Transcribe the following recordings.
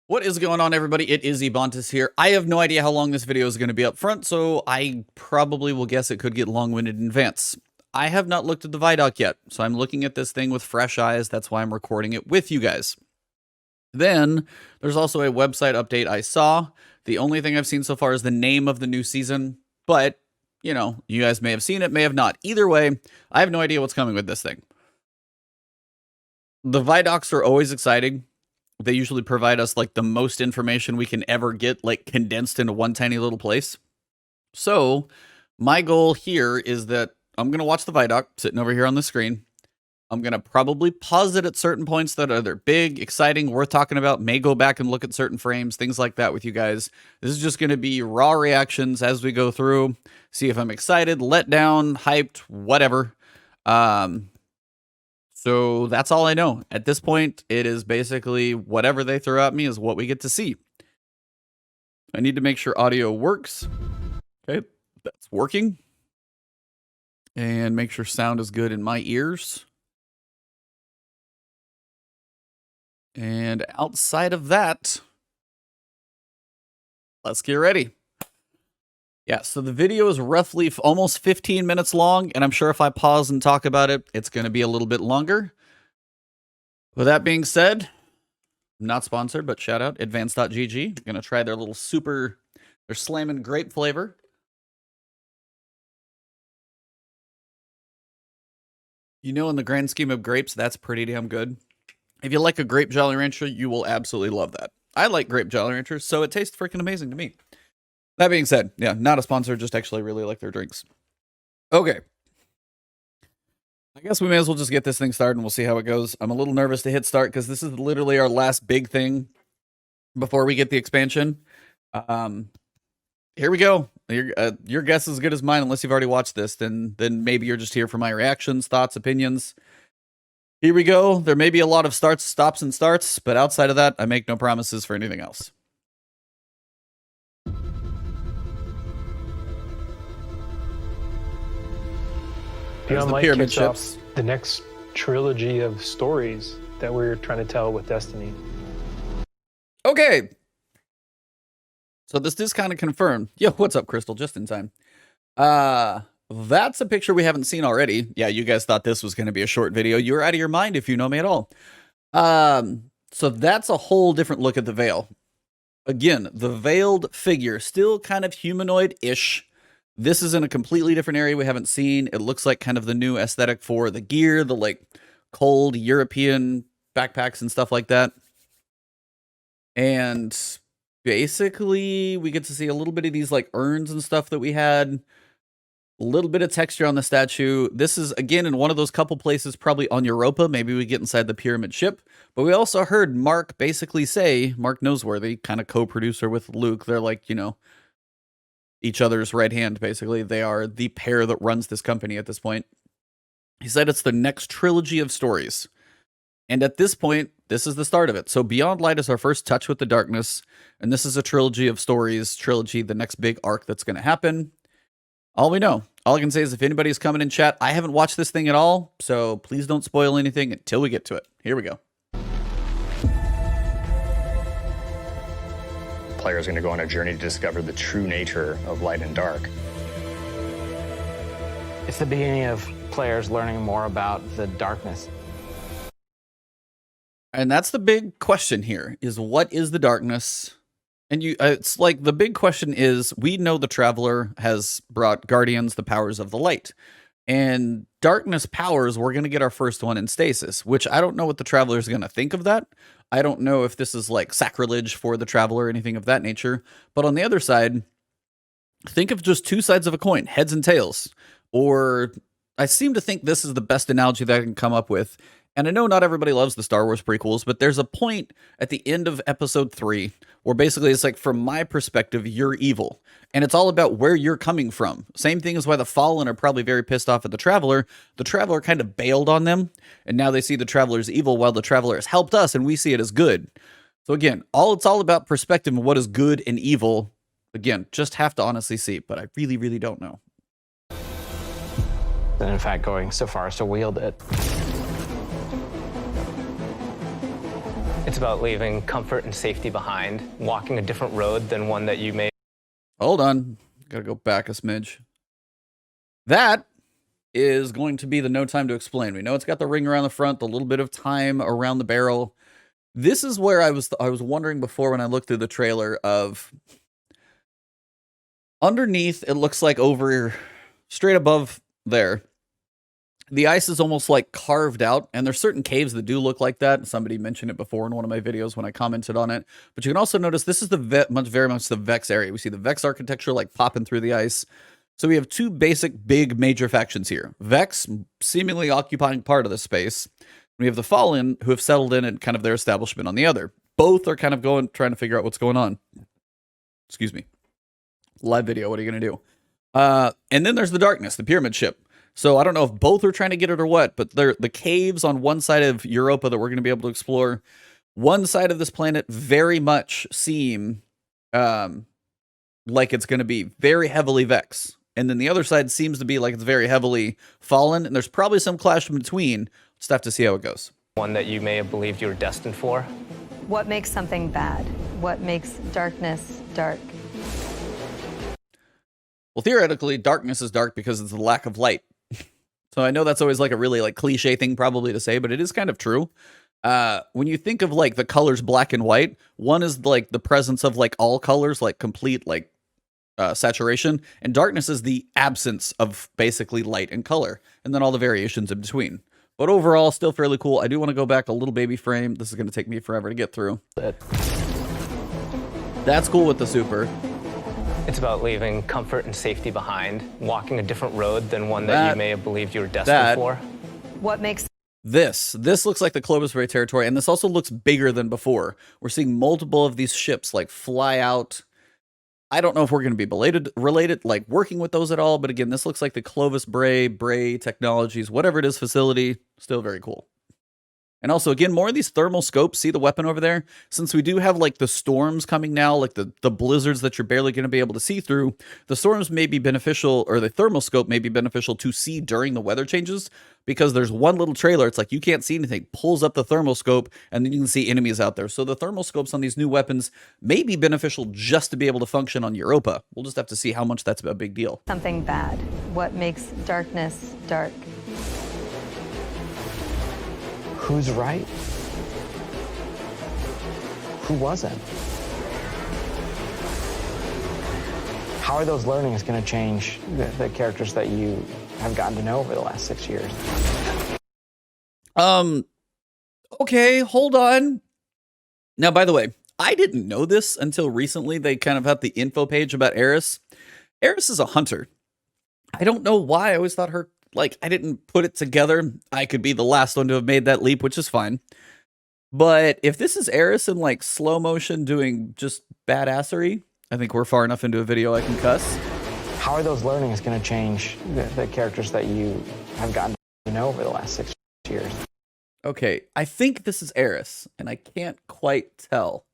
What is going on, everybody? It is Ebontis here. I have no idea how long this video is going to be up front, so I probably will guess it could get long-winded in advance. I have not looked at the ViDoc yet, so I'm looking at this thing with fresh eyes. That's why I'm recording it with you guys. Then, there's also a website update I saw. The only thing I've seen so far is the name of the new season, but, you know, you guys may have seen it, may have not. Either way, I have no idea what's coming with this thing. The ViDocs are always exciting. They usually provide us like the most information we can ever get, like condensed into one tiny little place. So my goal here is that I'm going to watch the ViDoc sitting over here on the screen. I'm going to probably pause it at certain points that are either big, exciting, worth talking about, may go back and look at certain frames, things like that with you guys. This is just going to be raw reactions as we go through, see if I'm excited, let down, hyped, whatever. So that's all I know. At this point, it is basically whatever they throw at me is what we get to see. I need to make sure audio works. Okay, that's working. And make sure sound is good in my ears. And outside of that, let's get ready. Yeah, so the video is roughly almost 15 minutes long, and I'm sure if I pause and talk about it, it's going to be a little bit longer. With that being said, not sponsored, but shout out, advance.gg. I'm going to try their little their slamming grape flavor. You know, in the grand scheme of grapes, that's pretty damn good. If you like a grape Jolly Rancher, you will absolutely love that. I like grape Jolly Ranchers, so it tastes freaking amazing to me. That being said, yeah, not a sponsor, just actually really like their drinks. Okay. I guess we may as well just get this thing started and we'll see how it goes. I'm a little nervous to hit start because this is literally our last big thing before we get the expansion. Here we go. Your guess is as good as mine unless you've already watched this. Then maybe you're just here for my reactions, thoughts, opinions. Here we go. There may be a lot of stops and starts, but outside of that, I make no promises for anything else. There's the pyramid ships. The next trilogy of stories that we're trying to tell with Destiny. Okay. So this is kind of confirmed. Yo, what's up, Crystal? Just in time. That's a picture we haven't seen already. Yeah, you guys thought this was going to be a short video. You're out of your mind if you know me at all. So that's a whole different look at the veil. Again, the veiled figure, still kind of humanoid-ish. This is in a completely different area we haven't seen. It looks like kind of the new aesthetic for the gear, the like cold European backpacks and stuff like that. And basically we get to see a little bit of these like urns and stuff that we had. A little bit of texture on the statue. This is again in one of those couple places probably on Europa. Maybe we get inside the pyramid ship. But we also heard Mark basically say, Mark Noseworthy, kind of co-producer with Luke. They're like, you know, each other's right hand, basically. They are the pair that runs this company at this point. He said it's the next trilogy of stories. And at this point, this is the start of it. So Beyond Light is our first touch with the darkness. And this is a trilogy of stories, the next big arc that's going to happen. All we know. All I can say is if anybody's coming in chat, I haven't watched this thing at all. So please don't spoil anything until we get to it. Here we go. Player is going to go on a journey to discover the true nature of light and dark. It's the beginning of players learning more about the darkness. And that's the big question here, is what is the darkness? And it's like the big question is, we know the Traveler has brought Guardians the powers of the light. And darkness powers, we're going to get our first one in Stasis, which I don't know what the Traveler is going to think of that. I don't know if this is like sacrilege for the Traveler or anything of that nature. But on the other side, think of just two sides of a coin, heads and tails. Or I seem to think this is the best analogy that I can come up with. And I know not everybody loves the Star Wars prequels, but there's a point at the end of episode 3 where basically it's like, from my perspective, you're evil. And it's all about where you're coming from. Same thing as why the Fallen are probably very pissed off at the Traveler. The Traveler kind of bailed on them, and now they see the Traveler's evil while the Traveler has helped us, and we see it as good. So again, it's all about perspective and what is good and evil. Again, just have to honestly see, but I really, really don't know. And in fact, going so far as to wield it. It's about leaving comfort and safety behind, walking a different road than one that you may. Hold on. Gotta go back a smidge. That is going to be the no time to explain. We know it's got the ring around the front, the little bit of time around the barrel. This is where I was wondering before when I looked through the trailer of underneath, it looks like over straight above there. The ice is almost like carved out, and there's certain caves that do look like that. Somebody mentioned it before in one of my videos when I commented on it. But you can also notice this is the very much the Vex area. We see the Vex architecture like popping through the ice. So we have two basic big major factions here. Vex seemingly occupying part of the space. We have the Fallen who have settled in and kind of their establishment on the other. Both are kind of trying to figure out what's going on. Excuse me. Live video, what are you going to do? And then there's the Darkness, the pyramid ship. So I don't know if both are trying to get it or what, but they're the caves on one side of Europa that we're going to be able to explore. One side of this planet very much seem like it's going to be very heavily Vex. And then the other side seems to be like it's very heavily Fallen. And there's probably some clash in between. Just have to see how it goes. One that you may have believed you were destined for. What makes something bad? What makes darkness dark? Well, theoretically, darkness is dark because it's the lack of light. So I know that's always like a really like cliche thing probably to say, but it is kind of true. When you think of like the colors black and white, one is like the presence of like all colors, like complete like saturation, and darkness is the absence of basically light and color, and then all the variations in between. But overall, still fairly cool. I do want to go back a little baby frame. This is going to take me forever to get through. That's cool with the super. It's about leaving comfort and safety behind, walking a different road than one that you may have believed you were destined for. What makes This looks like the Clovis Ray territory, and this also looks bigger than before. We're seeing multiple of these ships like fly out. I don't know if we're going to be related, like working with those at all, but again, this looks like the Clovis Bray Technologies, whatever it is, facility. Still very cool. And also, again, more of these thermal scopes. See the weapon over there? Since we do have, like, the storms coming now, like the blizzards that you're barely going to be able to see through, the storms may be beneficial, or the thermal scope may be beneficial to see during the weather changes, because there's one little trailer, it's like you can't see anything, pulls up the thermal scope, and then you can see enemies out there. So the thermal scopes on these new weapons may be beneficial just to be able to function on Europa. We'll just have to see how much that's a big deal. something bad? What makes darkness dark? Who's right? Who wasn't? How are those learnings going to change the characters that you have gotten to know over the last 6 years? Okay, hold on. Now, by the way, I didn't know this until recently. They kind of had the info page about Eris. Eris is a hunter. I don't know why. I always thought her, like, I didn't put it together. I could be the last one to have made that leap, which is fine. But if this is Eris in, like, slow motion doing just badassery, I think we're far enough into a video I can cuss. How are those learnings going to change the characters that you have gotten to know over the last 6 years? Okay, I think this is Eris, and I can't quite tell.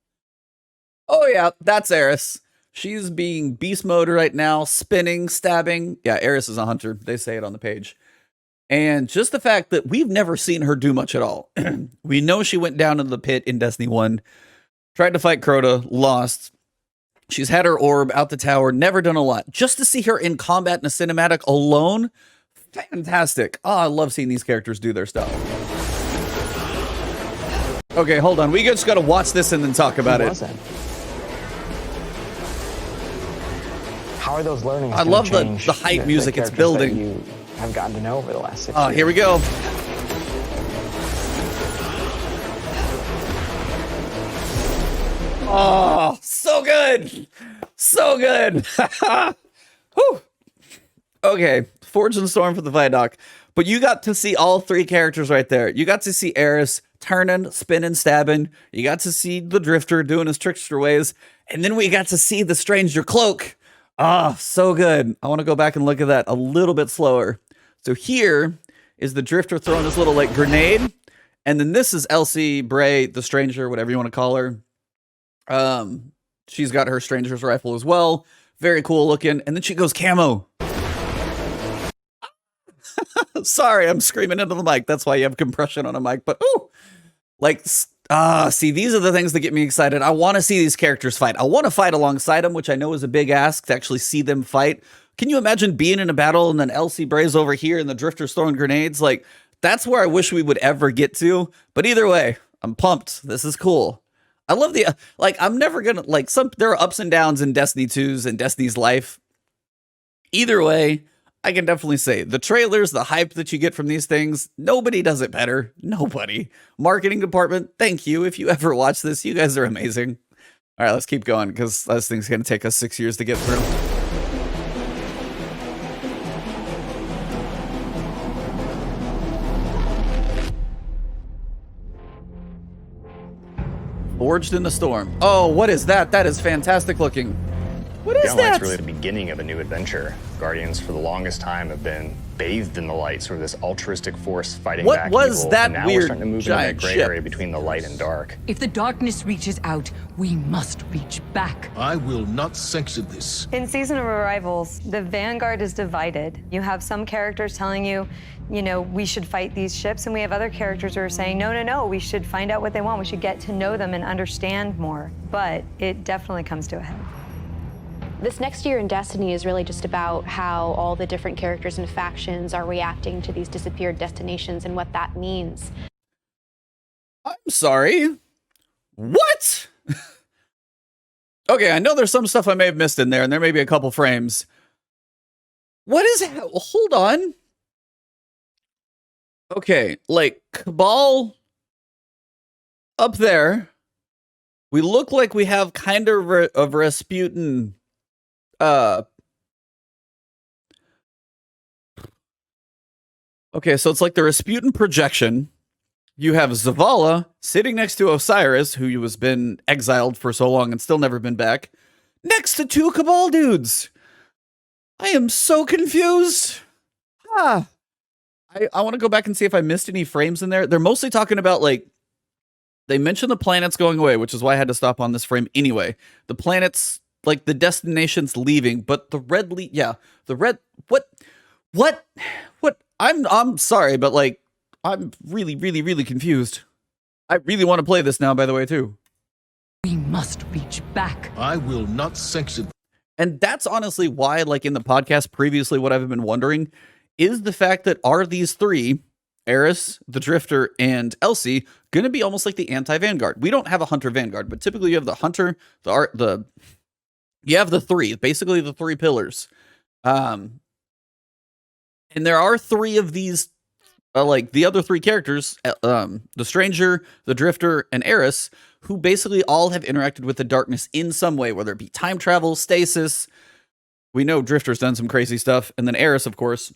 Oh yeah, that's Eris. She's being beast mode right now, spinning, stabbing. Yeah, Eris is a hunter. They say it on the page. And just the fact that we've never seen her do much at all. We know she went down into the pit in Destiny 1, tried to fight Crota, lost. She's had her orb out the tower, never done a lot. Just to see her in combat in a cinematic alone, fantastic. Oh, I love seeing these characters do their stuff. Okay, hold on. We just got to watch this and then talk about it. How are those learnings? I love the hype music it's building. You have gotten to know over the last 6 years. Oh, here we go. Oh, so good. So good. Whew. Okay, Forge and Storm for the ViDoc. But you got to see all three characters right there. You got to see Eris turning, spinning, stabbing. You got to see the Drifter doing his trickster ways. And then we got to see the Stranger Cloak. Ah, so good. I want to go back and look at that a little bit slower. So here is the Drifter throwing his little like grenade. And then this is Elsie Bray, the Stranger, whatever you want to call her. She's got her Stranger's rifle as well. Very cool looking. And then she goes camo. Sorry, I'm screaming into the mic. That's why you have compression on a mic. But ooh, like See, these are the things that get me excited. I want to see these characters fight. I want to fight alongside them, which I know is a big ask to actually see them fight. Can you imagine being in a battle and then Elsie Bray's over here and the Drifter's throwing grenades? Like, that's where I wish we would ever get to. But either way, I'm pumped. This is cool. I love the, like, I'm never gonna, like, there are ups and downs in Destiny 2's and Destiny's life. Either way, I can definitely say the trailers, the hype that you get from these things, nobody does it better. Nobody. Marketing department, thank you. If you ever watch this, you guys are amazing. All right, let's keep going because this thing's going to take us 6 years to get through. Forged in the Storm. Oh, what is that? That is fantastic looking. What is that? It's really the beginning of a new adventure. Guardians, for the longest time, have been bathed in the light, sort of this altruistic force fighting back evil. What was that and now weird we're starting to move into that gray ship? area between the light and dark. If the darkness reaches out, we must reach back. I will not sanction this. In Season of Arrivals, the Vanguard is divided. You have some characters telling you, you know, we should fight these ships, and we have other characters who are saying, no, no, no, we should find out what they want. We should get to know them and understand more. But it definitely comes to a head. This next year in Destiny is really just about how all the different characters and factions are reacting to these disappeared destinations and what that means. I'm sorry. What? Okay, I know there's some stuff I may have missed in there, and there may be a couple frames. What is... Hold on. Okay, like, Cabal up there. We look like we have kind of Rasputin... Okay, so it's like the Rasputin projection. You have Zavala sitting next to Osiris, who has been exiled for so long and still never been back, next to two Cabal dudes. I am so confused. I want to go back and see if I missed any frames in there. They're mostly talking about, like, they mentioned the planets going away, which is why I had to stop on this frame anyway. The planets... like the destination's leaving, but the red the red, what? I'm sorry, but like, I'm really confused. I really want to play this now, by the way, too. We must reach back. I will not sanction. And that's honestly why, like in the podcast previously, what I've been wondering is the fact that are these three, Eris, the Drifter, and Elsie, going to be almost like the Anti-Vanguard? We don't have a Hunter Vanguard, but typically you have the Hunter, you have the three, basically the three pillars. And there are three of these, like the other three characters, the Stranger, the Drifter, and Eris, who basically all have interacted with the darkness in some way, whether it be time travel, stasis. We know Drifter's done some crazy stuff. And then Eris, of course.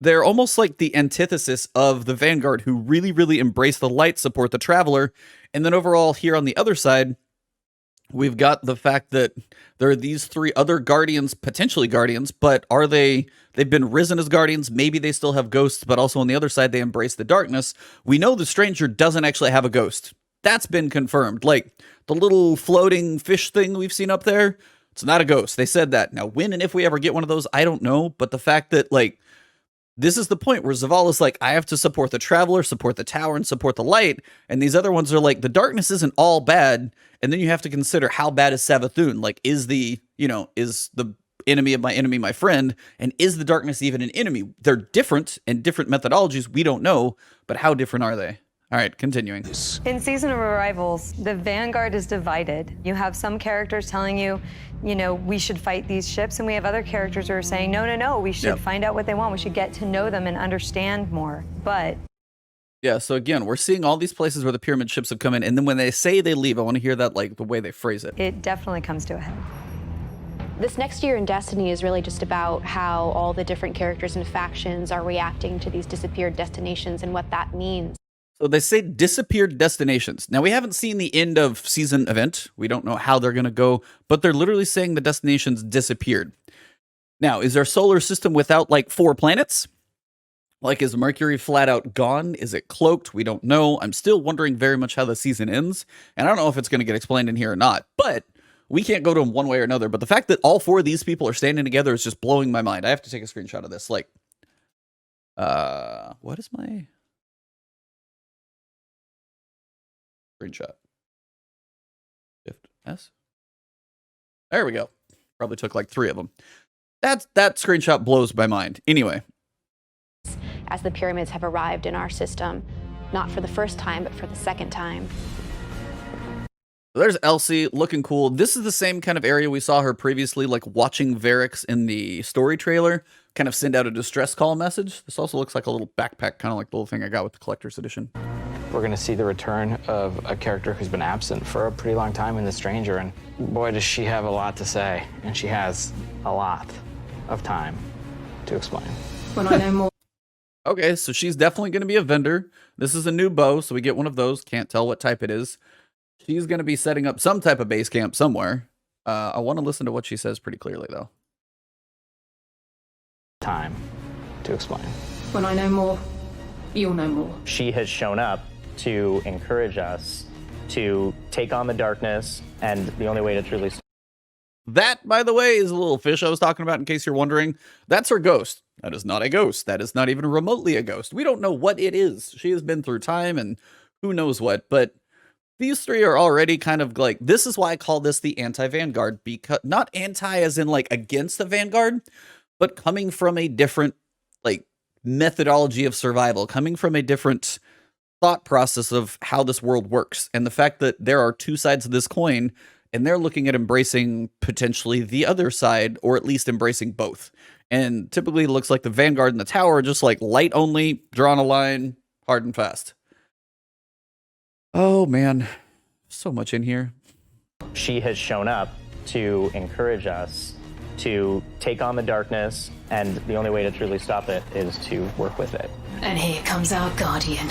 They're almost like the antithesis of the Vanguard, who really embrace the light, support the Traveler. And then overall, here on the other side, we've got the fact that there are these three other Guardians, potentially Guardians, but are they've been risen as Guardians, maybe they still have ghosts, but also on the other side, they embrace the darkness. We know the Stranger doesn't actually have a ghost. That's been confirmed. Like, the little floating fish thing we've seen up there, it's not a ghost. They said that. Now, when and if we ever get one of those, I don't know, but the fact that, like, this is the point where Zavala's like, I have to support the Traveler, support the Tower, and support the light. And these other ones are like, the darkness isn't all bad. And then you have to consider how bad is Savathun? Like, is the enemy of my friend? And is the darkness even an enemy? They're different and different methodologies. We don't know, but how different are they? All right, continuing. In Season of Arrivals, the Vanguard is divided. You have some characters telling you, you know, we should fight these ships, and we have other characters who are saying, no, no, no, we should find out what they want. We should get to know them and understand more. But yeah, so again, we're seeing all these places where the pyramid ships have come in, and then when they say they leave, I want to hear that, like, the way they phrase it. It definitely comes to a head. This next year in Destiny is really just about how all the different characters and factions are reacting to these disappeared destinations and what that means. So they say disappeared destinations. Now, we haven't seen the end of season event. We don't know how they're going to go, but they're literally saying the destinations disappeared. Now, is our solar system without, like, 4 planets? Like, is Mercury flat out gone? Is it cloaked? We don't know. I'm still wondering very much how the season ends, and I don't know if it's going to get explained in here or not, but we can't go to them one way or another. But the fact that all 4 of these people are standing together is just blowing my mind. I have to take a screenshot of this. Like, what is my... Screenshot. Shift S. There we go. Probably took like 3 of them. That screenshot blows my mind. Anyway. As the pyramids have arrived in our system, not for the first time, but for the second time. There's Elsie looking cool. This is the same kind of area we saw her previously, like watching Varix in the story trailer kind of send out a distress call message. This also looks like a little backpack, kind of like the little thing I got with the collector's edition. We're going to see the return of a character who's been absent for a pretty long time in The Stranger, and boy, does she have a lot to say. And she has a lot of time to explain. When I know more. Okay, so she's definitely going to be a vendor. This is a new bow, so we get one of those. Can't tell what type it is. She's going to be setting up some type of base camp somewhere. I want to listen to what she says pretty clearly, though. Time to explain. When I know more, you'll know more. She has shown up to encourage us to take on the darkness, and the only way to truly... That, by the way, is a little fish I was talking about, in case you're wondering. That's her ghost. That is not a ghost. That is not even remotely a ghost. We don't know what it is. She has been through time and who knows what, but these 3 are already kind of like, this is why I call this the Anti-Vanguard, because not anti as in like against the Vanguard, but coming from a different like methodology of survival, coming from a different thought process of how this world works. And the fact that there are 2 sides of this coin, and they're looking at embracing potentially the other side, or at least embracing both. And typically it looks like the Vanguard and the Tower are just like light only, drawn a line, hard and fast. Oh man, so much in here. She has shown up to encourage us to take on the darkness, and the only way to truly stop it is to work with it. And here comes our guardian.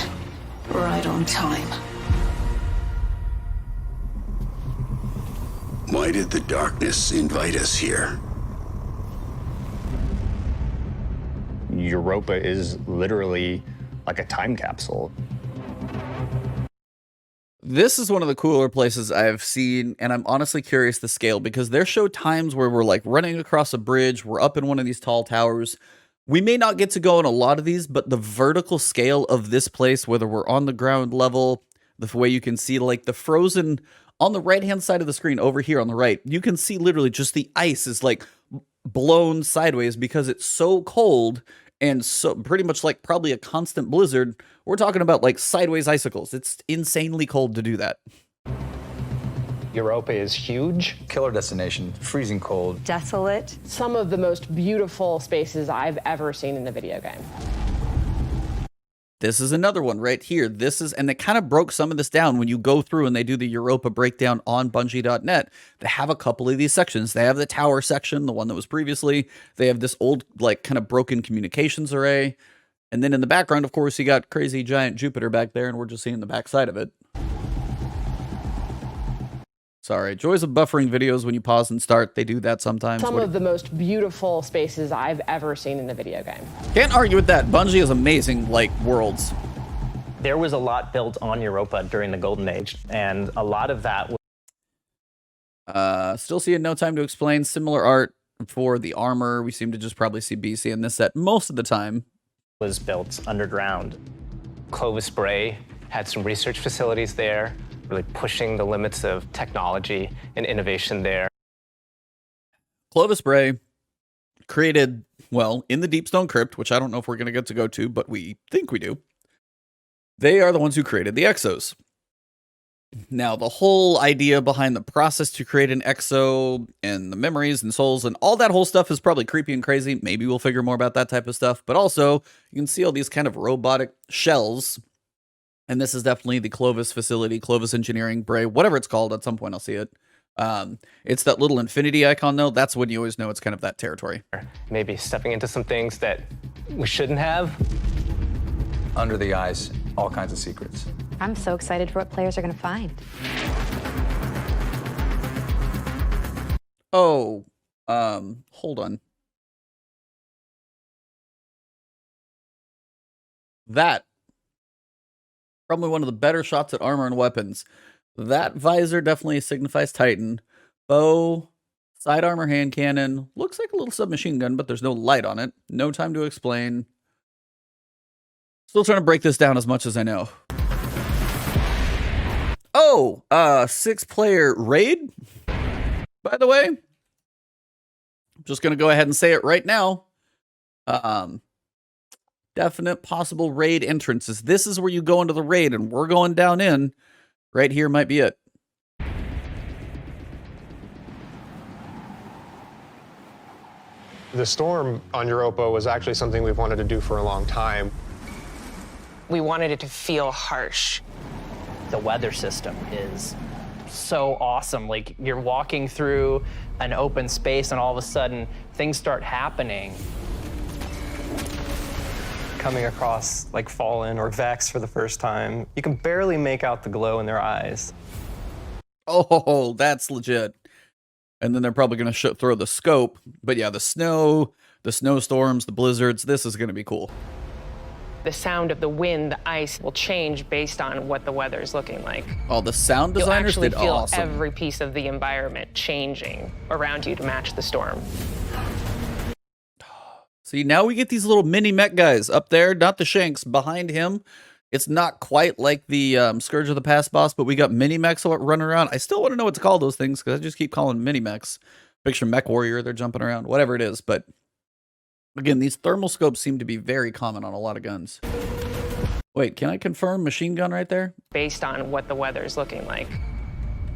Right on time. Why did the darkness invite us here? Europa is literally like a time capsule. This is one of the cooler places I've seen, and I'm honestly curious the scale, because there show times where we're like running across a bridge, we're up in one of these tall towers. We may not get to go in a lot of these, but the vertical scale of this place, whether we're on the ground level, the way you can see like the frozen on the right-hand side of the screen over here on the right, you can see literally just the ice is like blown sideways because it's so cold and so pretty much like probably a constant blizzard. We're talking about like sideways icicles. It's insanely cold to do that. Europa is huge. Killer destination, freezing cold. Desolate. Some of the most beautiful spaces I've ever seen in a video game. This is another one right here. This is, and they kind of broke some of this down when you go through and they do the Europa breakdown on Bungie.net. They have a couple of these sections. They have the tower section, the one that was previously. They have this old, like, kind of broken communications array. And then in the background, of course, you got crazy giant Jupiter back there, and we're just seeing the backside of it. Sorry, joys of buffering videos when you pause and start. They do that sometimes. Some of the most beautiful spaces I've ever seen in a video game. Can't argue with that. Bungie is amazing, like, worlds. There was a lot built on Europa during the Golden Age, and a lot of that was... Still seeing No Time to Explain. Similar art for the armor. We seem to just probably see BC in this set most of the time. Was built underground. Clovis Bray had some research facilities there, really pushing the limits of technology and innovation there. Clovis Bray created, well, in the Deepstone Crypt, which I don't know if we're going to get to go to, but we think we do. They are the ones who created the Exos. Now, the whole idea behind the process to create an Exo and the memories and souls and all that whole stuff is probably creepy and crazy. Maybe we'll figure more about that type of stuff. But also, you can see all these kind of robotic shells. And this is definitely the Clovis facility, Clovis Engineering, Bray, whatever it's called. At some point, I'll see it. It's that little infinity icon, though. That's when you always know it's kind of that territory. Maybe stepping into some things that we shouldn't have. Under the eyes, all kinds of secrets. I'm so excited for what players are going to find. Oh, hold on. That. Probably one of the better shots at armor and weapons. That visor definitely signifies Titan. Bow, side armor hand cannon. Looks like a little submachine gun, but there's no light on it. No Time to Explain. Still trying to break this down as much as I know. Oh, 6-player raid, by the way. I'm just going to go ahead and say it right now. Definite possible raid entrances. This is where you go into the raid, and we're going down in. Right here might be it. The storm on Europa was actually something we've wanted to do for a long time. We wanted it to feel harsh. The weather system is so awesome. Like, you're walking through an open space and all of a sudden things start happening. Coming across like Fallen or Vex for the first time, you can barely make out the glow in their eyes. Oh, that's legit. And then they're probably going to throw the scope. But yeah, the snow, the snowstorms, the blizzards, this is going to be cool. The sound of the wind, the ice will change based on what the weather is looking like. Oh, the sound designers did awesome. You'll actually feel every piece of the environment changing around you to match the storm. See, now we get these little mini mech guys up there, not the Shanks. Behind him, it's not quite like the Scourge of the Past boss, but we got mini mechs running around. I still want to know what to call those things, because I just keep calling them mini mechs. Picture Mech Warrior, they're jumping around, whatever it is. But again, these thermal scopes seem to be very common on a lot of guns. Wait, can I confirm machine gun right there? Based on what the weather is looking like.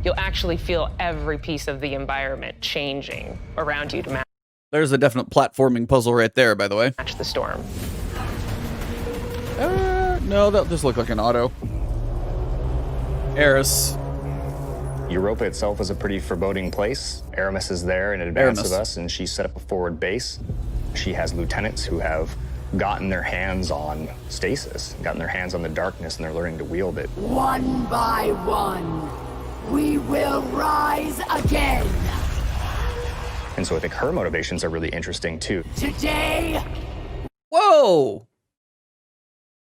You'll actually feel every piece of the environment changing around you to match. There's a definite platforming puzzle right there, by the way. Match the storm. No, that just looked like an auto. Eris. Europa itself is a pretty foreboding place. Eramis is there in advance of us, and she set up a forward base. She has lieutenants who have gotten their hands on Stasis, gotten their hands on the darkness, and they're learning to wield it. One by one, we will rise again. And so I think her motivations are really interesting too. Today. Whoa!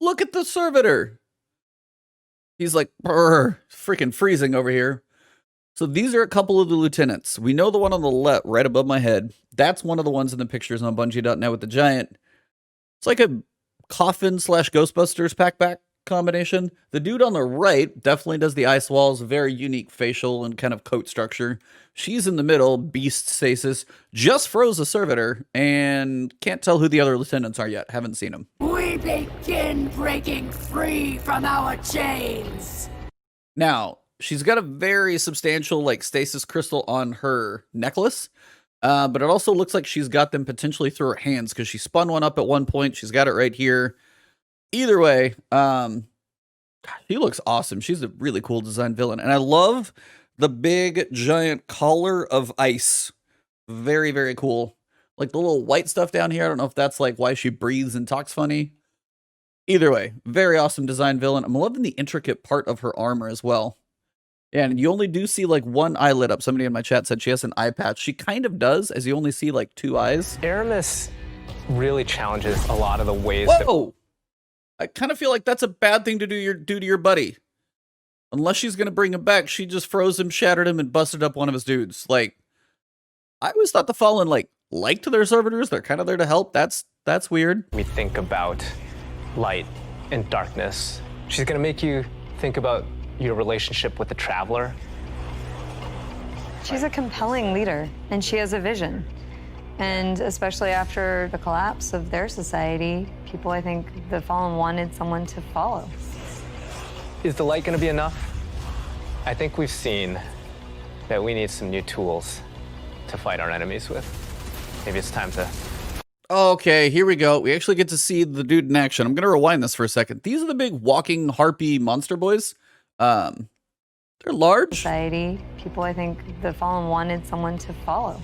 Look at the servitor. He's like, freaking freezing over here. So these are a couple of the lieutenants. We know the one on the left, right above my head. That's one of the ones in the pictures on Bungie.net with the giant. It's like a coffin / Ghostbusters pack-back combination. The dude on the right definitely does the ice walls, very unique facial and kind of coat structure. She's in the middle, Beast Stasis, just froze a servitor, and can't tell who the other lieutenants are yet. Haven't seen them. We begin breaking free from our chains. Now, she's got a very substantial like stasis crystal on her necklace, but it also looks like she's got them potentially through her hands, because she spun one up at one point. She's got it right here. Either way, she looks awesome. She's a really cool design villain. And I love the big, giant collar of ice. Very, very cool. Like the little white stuff down here. I don't know if that's like why she breathes and talks funny. Either way, very awesome design villain. I'm loving the intricate part of her armor as well. And you only do see like one eye lit up. Somebody in my chat said she has an eye patch. She kind of does, as you only see like 2 eyes. Eramis really challenges a lot of the ways Whoa! I kind of feel like that's a bad thing to do to your buddy. Unless she's going to bring him back, she just froze him, shattered him, and busted up one of his dudes. Like, I always thought the Fallen liked their servitors. They're kind of there to help. That's weird. We think about light and darkness. She's going to make you think about your relationship with the Traveler. She's a compelling leader, and she has a vision. And especially after the collapse of their society, people, I think, the Fallen wanted someone to follow. Is the light going to be enough? I think we've seen that we need some new tools to fight our enemies with. Maybe it's time to... Okay, here we go. We actually get to see the dude in action. I'm going to rewind this for a second. These are the big walking harpy monster boys. They're large. Society, people, I think, the Fallen wanted someone to follow.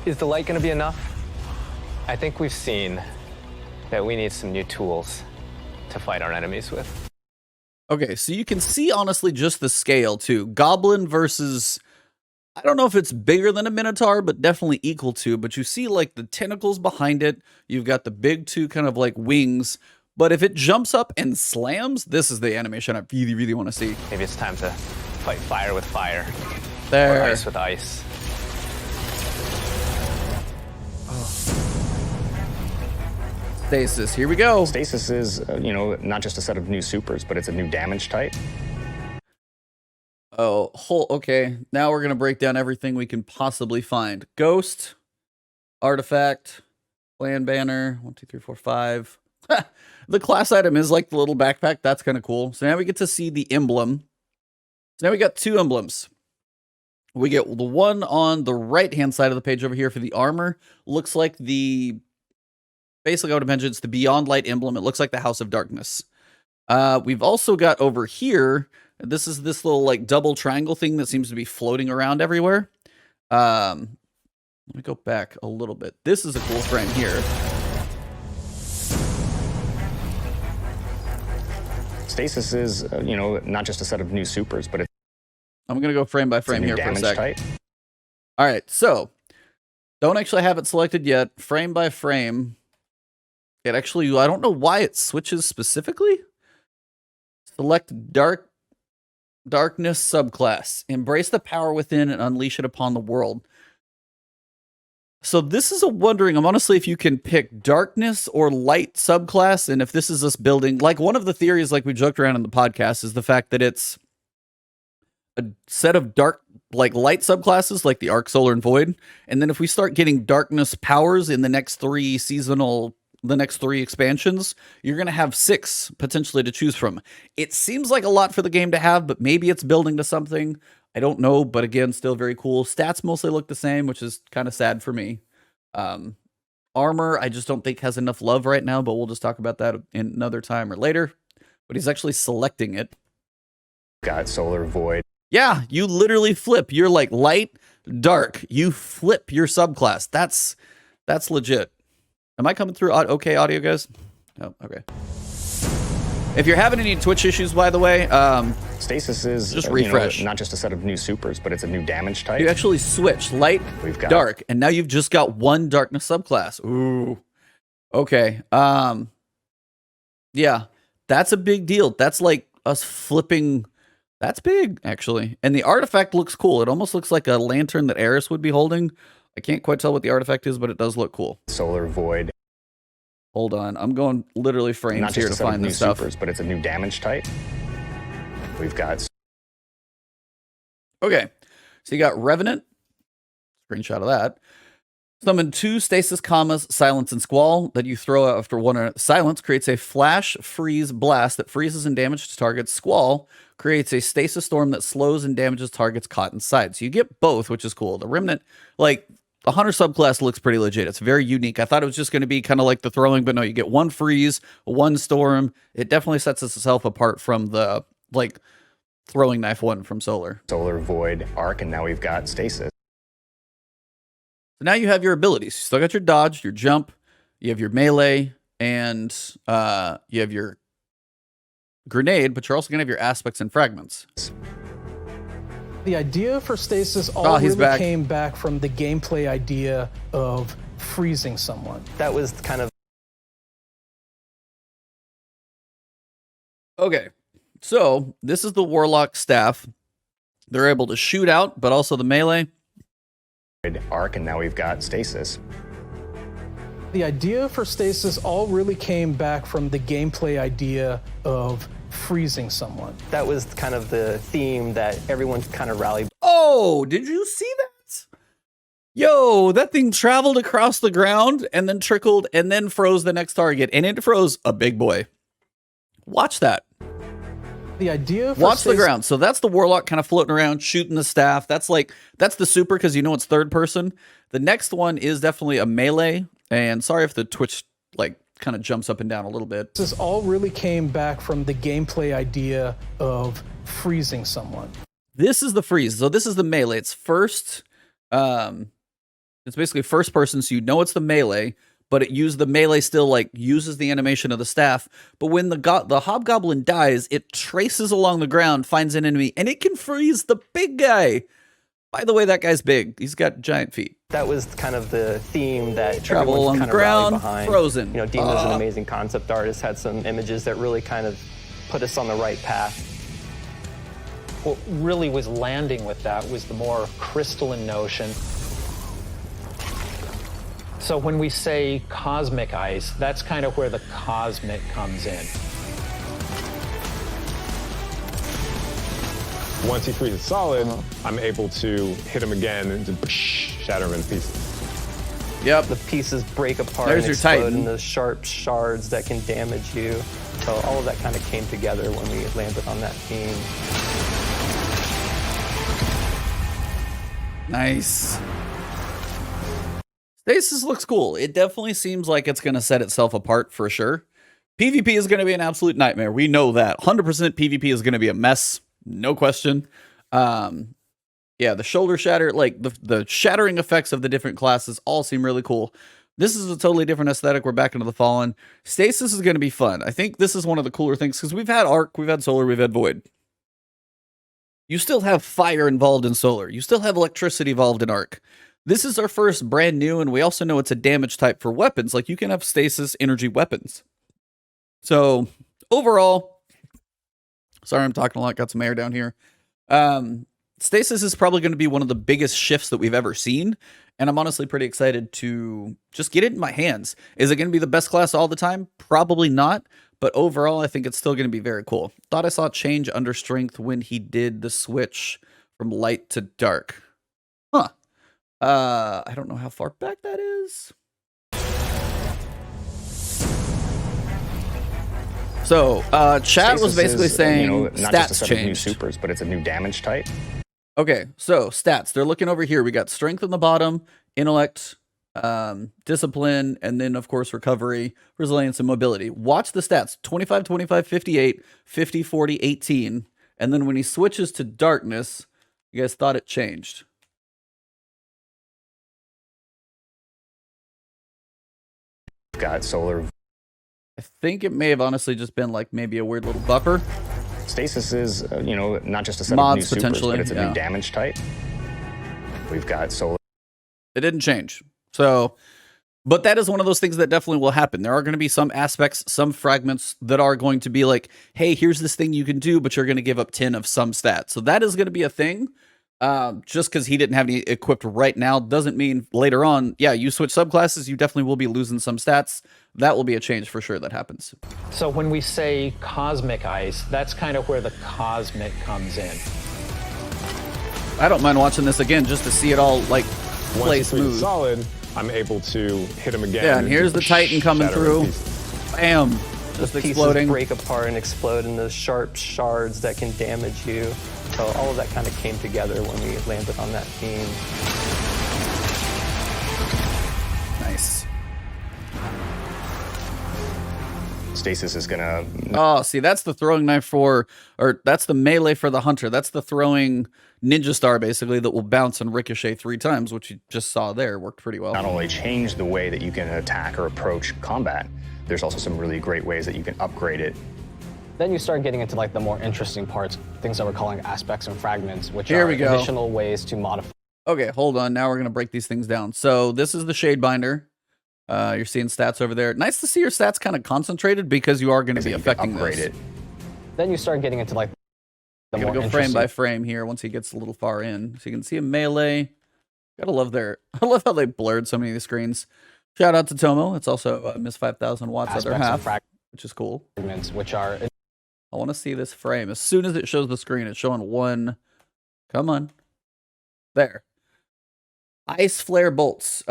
Is the light going to be enough? I think we've seen that we need some new tools to fight our enemies with. Okay, so you can see, honestly, just the scale, too. Goblin versus... I don't know if it's bigger than a Minotaur, but definitely equal to. But you see, like, the tentacles behind it. You've got the big 2 kind of, like, wings. But if it jumps up and slams, this is the animation I really, really want to see. Maybe it's time to fight fire with fire. There. Or ice with ice. Stasis, here we go. Stasis is, not just a set of new supers, but it's a new damage type. Oh, okay. Now we're going to break down everything we can possibly find. Ghost, artifact, clan banner, 1, 2, 3, 4, 5. The class item is like the little backpack. That's kind of cool. So now we get to see the emblem. So now we got 2 emblems. We get the one on the right-hand side of the page over here for the armor. Looks like the... Basically, I would imagine it's the Beyond Light emblem. It looks like the House of Darkness. We've also got over here... This is this little like double triangle thing that seems to be floating around everywhere. Let me go back a little bit. This is a cool frame here. Stasis is, you know, not just a set of new supers, but it's... I'm going to go frame by frame here for a damage sec. type. All right, so don't actually have it selected yet. Frame by frame. It actually, I don't know why it switches specifically. Select Darkness subclass. Embrace the power within and unleash it upon the world. So this is a wondering, honestly, if you can pick Darkness or Light subclass, and if this is us building, like one of the theories, like we joked around in the podcast, is the fact that it's a set of dark, like light subclasses, like the Arc, Solar, and Void, and then if we start getting Darkness powers in the next 3 expansions, you're going to have 6 potentially to choose from. It seems like a lot for the game to have, but maybe it's building to something. I don't know, but again, still very cool. Stats mostly look the same, which is kind of sad for me. Armor, I just don't think has enough love right now, but we'll just talk about that in another time or later. But he's actually selecting it. Got Solar, Void. Yeah, you literally flip. You're like light, dark. You flip your subclass. That's legit. Am I coming through okay audio, guys? Oh, okay. If you're having any Twitch issues, by the way, Stasis is just refresh. You know, not just a set of new supers, but it's a new damage type. You actually switch light, dark, and now you've just got one Darkness subclass. Ooh. Okay. Yeah, that's a big deal. That's like us flipping. That's big, actually. And the artifact looks cool. It almost looks like a lantern that Eris would be holding. I can't quite tell what the artifact is, but it does look cool. Solar, Void. Hold on. I'm going literally frames not here just to a set find of this new stuff. supers, but it's a new damage type. We've got... Okay. So you got Revenant. Screenshot of that. Summon 2 Stasis commas, Silence and Squall that you throw out after one. Silence creates a flash, freeze, blast that freezes and damages targets. Squall creates a stasis storm that slows and damages targets caught inside. So you get both, which is cool. The Remnant, like... The Hunter subclass looks pretty legit. It's very unique. I thought it was just going to be kind of like the throwing, but no, you get 1 freeze, 1 storm. It definitely sets itself apart from the, like, throwing knife 1 from Solar. Solar, Void, Arc, and now we've got Stasis. So now you have your abilities. You still got your dodge, your jump, you have your melee, and you have your grenade, but you're also going to have your aspects and fragments. The idea for Stasis came back from the gameplay idea of freezing someone. That was kind of... Okay, so this is the Warlock staff. They're able to shoot out, but also the melee. Arc, and now we've got Stasis. The idea for Stasis all really came back from the gameplay idea of freezing someone. That was kind of the theme that everyone kind of rallied. Oh, did you see that? Yo, that thing traveled across the ground and then trickled and then froze the next target, and it froze a big boy. Watch that. The idea for Watch the ground. So that's the Warlock kind of floating around, shooting the staff. That's the super, because you know it's third person. The next one is definitely a melee. And sorry if the Twitch like kind of jumps up and down a little bit. This all really came back from the gameplay idea of freezing someone. This is the freeze. So this is the melee. It's first. It's basically first person, so you know it's the melee, but the melee still like uses the animation of the staff. But when the hobgoblin dies, it traces along the ground, finds an enemy, and it can freeze the big guy. By the way, that guy's big. He's got giant feet. That was kind of the theme that travel everyone's along kind the of rallied ground, behind. frozen. You know, Dean is an amazing concept artist, had some images that really kind of put us on the right path. What really was landing with that was the more crystalline notion. So when we say cosmic ice, that's kind of where the cosmic comes in. Once he freezes solid, I'm able to hit him again and just shatter him in pieces. Yep. The pieces break apart There's and your explode Titan. into sharp shards that can damage you. So all of that kind of came together when we landed on that team. Nice. Stasis looks cool. It definitely seems like it's going to set itself apart for sure. PvP is going to be an absolute nightmare. We know that. 100% PvP is going to be a mess. No question. Yeah, the shoulder shatter, like the shattering effects of the different classes all seem really cool. This is a totally different aesthetic. We're back into the Fallen. Stasis is going to be fun. I think this is one of the cooler things because we've had Arc, we've had Solar, we've had Void. You still have fire involved in Solar. You still have electricity involved in Arc. This is our first brand new, and we also know it's a damage type for weapons. Like, you can have Stasis energy weapons. So, overall, sorry I'm talking a lot, got some air down here. Stasis is probably going to be one of the biggest shifts that we've ever seen, and I'm honestly pretty excited to just get it in my hands. Is it going to be the best class all the time? Probably not, but overall, I think it's still going to be very cool. Thought I saw change under strength when he did the switch from light to dark. Huh. I don't know how far back that is. So, chat was basically saying not just a stats set of new changed. supers, but it's a new damage type. Okay, so stats. They're looking over here. We got strength on the bottom, intellect, discipline, and then, of course, recovery, resilience, and mobility. Watch the stats. 25, 25, 58, 50, 40, 18. And then when he switches to darkness, you guys thought it changed. Got solar. I think it may have honestly just been like maybe a weird little buffer. Stasis is, not just a set Mods of new supers, potentially, but it's a yeah. new damage type. We've got solar. It didn't change. So, but that is one of those things that definitely will happen. There are going to be some aspects, some fragments that are going to be like, hey, here's this thing you can do, but you're going to give up 10 of some stats. So that is going to be a thing. Just because he didn't have any equipped right now doesn't mean later on, yeah, you switch subclasses, you definitely will be losing some stats. That will be a change for sure that happens. So when we say cosmic ice, that's kind of where the cosmic comes in. I don't mind watching this again just to see it all like play smooth. Solid, I'm able to hit him again. Yeah, and here's the Titan coming through. Bam! Just The pieces exploding. break apart and explode into sharp shards that can damage you. So all of that kind of came together when we landed on that team. Nice. Stasis is gonna. Oh, see, that's the throwing knife for, or that's the melee for the hunter. That's the throwing ninja star, basically, that will bounce and ricochet 3 times, which you just saw there. Worked pretty well. Not only change the way that you can attack or approach combat, there's also some really great ways that you can upgrade it. Then you start getting into like the more interesting parts, things that we're calling aspects and fragments, which Here are we go. additional ways to modify. Okay, hold on. Now we're going to break these things down. So this is the Shade Binder. You're seeing stats over there. Nice to see your stats kind of concentrated because you are going to be affecting this. Then you start getting into like the I'm more going to go frame interesting. by frame here once he gets a little far in. So you can see a melee. Gotta love I love how they blurred so many of the screens. Shout out to Tomo. It's also Miss 5,000 watts other Aspects and half, which is cool. Fragments, which are I want to see this frame. As soon as it shows the screen, it's showing one. Come on. There. Ice flare bolts.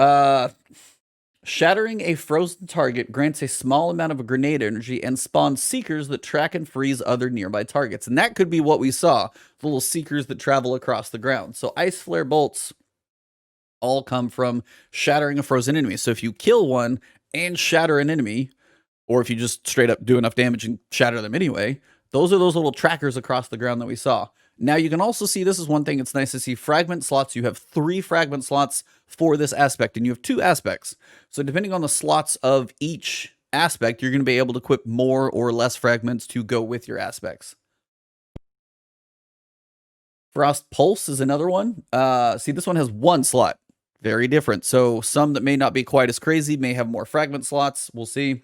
Shattering a frozen target grants a small amount of grenade energy and spawns seekers that track and freeze other nearby targets. And that could be what we saw. The little seekers that travel across the ground. So ice flare bolts all come from shattering a frozen enemy. So if you kill one and shatter an enemy, or if you just straight up do enough damage and shatter them anyway, those are those little trackers across the ground that we saw. Now you can also see, this is one thing it's nice to see, fragment slots. You have 3 fragment slots for this aspect, and you have 2 aspects. So depending on the slots of each aspect, you're going to be able to equip more or less fragments to go with your aspects. Frost Pulse is another one. See, this one has 1 slot. Very different. So some that may not be quite as crazy may have more fragment slots. We'll see.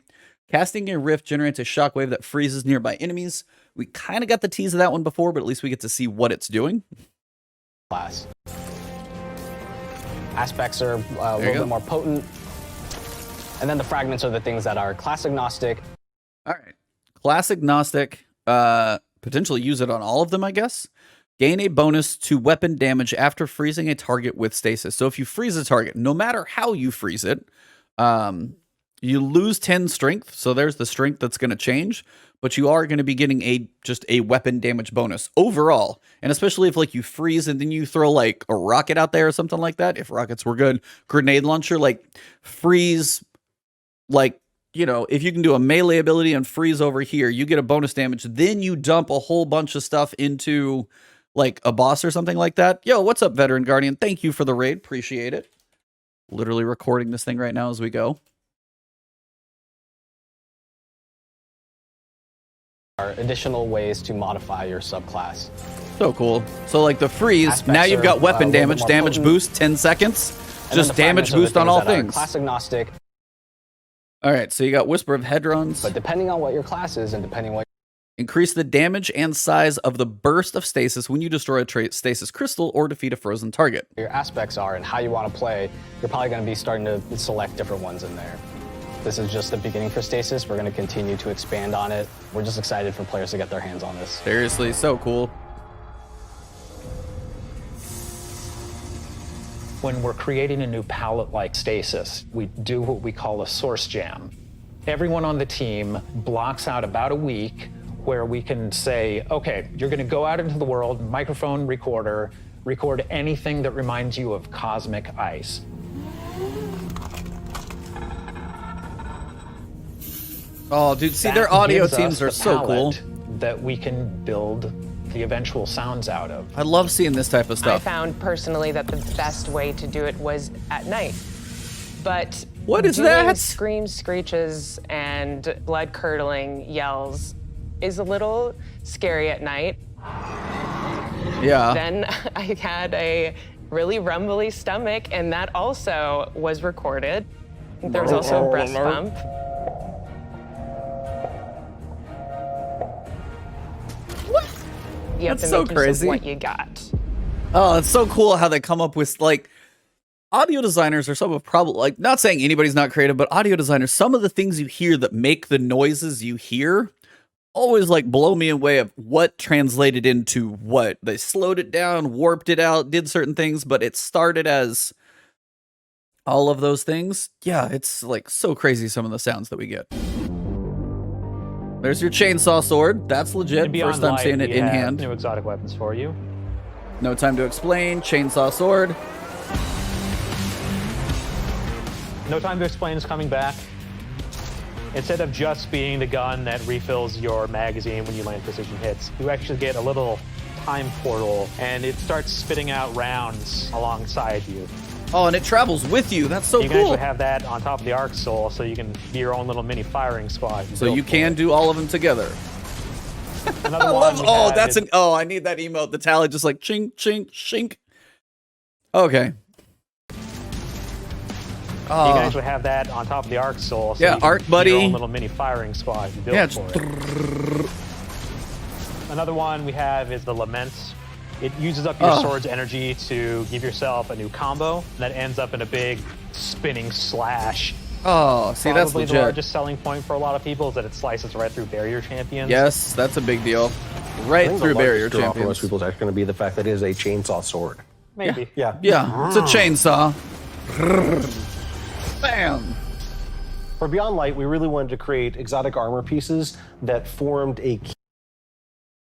Casting a Rift generates a shockwave that freezes nearby enemies. We kind of got the tease of that one before, but at least we get to see what it's doing. Class. Aspects are a little bit more potent. And then the fragments are the things that are class agnostic. All right. Class agnostic. Potentially use it on all of them, I guess. Gain a bonus to weapon damage after freezing a target with stasis. So if you freeze a target, no matter how you freeze it, you lose 10 strength. So there's the strength that's going to change, but you are going to be getting just a weapon damage bonus overall. And especially if like you freeze and then you throw like a rocket out there or something like that. If rockets were good, grenade launcher, like freeze, like, you know, if you can do a melee ability and freeze over here, you get a bonus damage. Then you dump a whole bunch of stuff into like a boss or something like that. Yo, what's up, Veteran Guardian? Thank you for the raid. Appreciate it. Literally recording this thing right now as we go. Are additional ways to modify your subclass. So cool. So like the freeze, Aspects now you've got are, weapon a little damage, bit more damage potent. boost, 10 seconds. And Just then the damage fragments are the boost on all that are things. Class agnostic. All right, so you got Whisper of Hedrons. But depending on what your class is and depending what Increase the damage and size of the burst of stasis when you destroy a stasis crystal or defeat a frozen target. your aspects are and how you want to play, you're probably going to be starting to select different ones in there. This is just the beginning for Stasis. We're going to continue to expand on it. We're just excited for players to get their hands on this. Seriously, so cool. When we're creating a new palette like Stasis, we do what we call a source jam. Everyone on the team blocks out about a week where we can say, okay, you're going to go out into the world, microphone recorder, record anything that reminds you of cosmic ice. Oh, dude, see, That their audio gives us teams are the so cool. palette that we can build the eventual sounds out of. I love seeing this type of I stuff. found personally that the best way to do it was at night. But what is doing that? Screams, screeches, and blood-curdling yells is a little scary at night. Yeah. Then I had a really rumbly stomach, and that also was recorded. There was also a breast bump. You have That's to so make use crazy. of what you got. Oh, it's so cool how they come up with, like, audio designers are some of probably, like, not saying anybody's not creative, but audio designers, some of the things you hear that make the noises you hear always, like, blow me away of what translated into what. They slowed it down, warped it out, did certain things, but it started as all of those things. Yeah, it's, like, so crazy some of the sounds that we get. There's your chainsaw sword. That's legit. First time seeing it in hand. New exotic weapons for you. No time to explain. Chainsaw sword. No Time to Explain is coming back. Instead of just being the gun that refills your magazine when you land precision hits, you actually get a little time portal, and it starts spitting out rounds alongside you. Oh, and it travels with you. That's so You can cool. actually have that on top of the Arc Soul, so you can be your own little mini firing squad. So you can do all of them together. Another I one love. we Oh, have that's is- an. Oh, I need that emote. The tally just like chink, chink, shink. Okay. You Oh, can actually have that on top of the Arc Soul. So Yeah, you can Arc be Buddy. Your own little mini firing squad. Built yeah. for it. Another one we have is the Lament. It uses up your sword's energy to give yourself a new combo that ends up in a big spinning slash. Oh, see, that's Probably the legit. largest selling point for a lot of people is that it slices right through barrier champions. Yes, that's a big deal. I Right think through the barrier largest draw for champions. most people is actually going to be the fact that it is a chainsaw sword. Maybe. Yeah. Yeah, it's a chainsaw. Bam. For Beyond Light, we really wanted to create exotic armor pieces that formed a